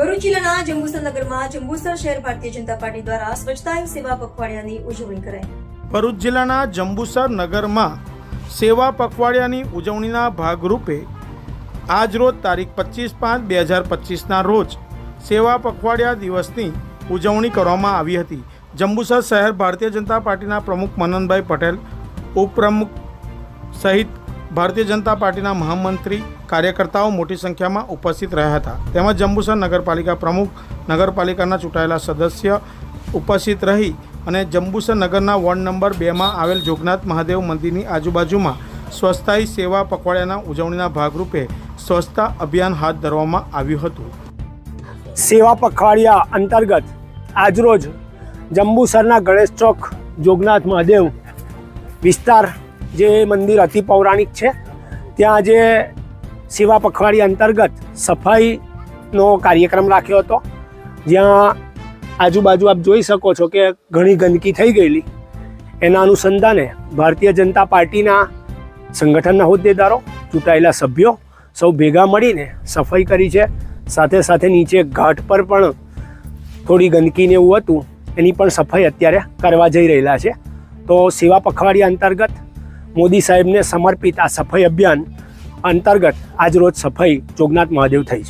ભરૂચ જિલ્લાના જંબુસર નગરમાં જંબુસર શહેર ભારતીય જનતા પાર્ટી દ્વારા સ્વચ્છતા હી સેવા પખવાડિયાની ઉજવણી કરાઈ। ભરૂચ જિલ્લાના જંબુસર નગરમાં સેવા પખવાડિયાની ઉજવણીના ભાગરૂપે આજરોજ તારીખ 25/5/2025ના રોજ સેવા પખવાડિયા દિવસની ઉજવણી કરવામાં આવી હતી। જંબુસર શહેર ભારતીય જનતા પાર્ટીના પ્રમુખ મનનભાઈ પટેલ, ઉપપ્રમુખ સહિત ભારતીય જનતા પાર્ટીના મહામંત્રી કાર્યકર્તાઓ મોટી સંખ્યામાં ઉપસ્થિત રહ્યા હતા। તેમજ જંબુસર નગરપાલિકા પ્રમુખ, નગરપાલિકાના ચૂંટાયેલા સદસ્ય ઉપસ્થિત રહી અને જંબુસર નગરના વોર્ડ નંબર 2માં આવેલ જોગનાથ મહાદેવ મંદિરની આજુબાજુમાં સ્વચ્છતા હી સેવા પખવાડિયાના ઉજવણીના ભાગરૂપે સ્વચ્છતા અભિયાન હાથ ધરવામાં આવ્યું હતું। સેવા પખવાડિયા અંતર્ગત આજરોજ જંબુસરના ગણેશ ચોક જોગનાથ મહાદેવ વિસ્તાર જે મંદિર અતિ પૌરાણિક છે ત્યાં આજે સેવા પખવાડિયા અંતર્ગત સફાઈનો કાર્યક્રમ રાખ્યો હતો, જ્યાં આજુબાજુ આપ જોઈ શકો છો કે ઘણી ગંદકી થઈ ગયેલી। એના અનુસંધાને ભારતીય જનતા પાર્ટીના સંગઠનના હોદ્દેદારો, ચૂંટાયેલા સભ્યો સૌ ભેગા મળીને સફાઈ કરી છે। સાથે સાથે નીચે ઘાટ પર પણ થોડી ગંદકીને એવું હતું, એની પણ સફાઈ અત્યારે કરવા જઈ રહેલા છે। તો સેવા પખવાડિયા અંતર્ગત મોદી સાહેબને સમર્પિત આ સફાઈ અભિયાન અંતર્ગત આજરોજ સફાઈ જોગનાથ મહાદેવ થઈ છે।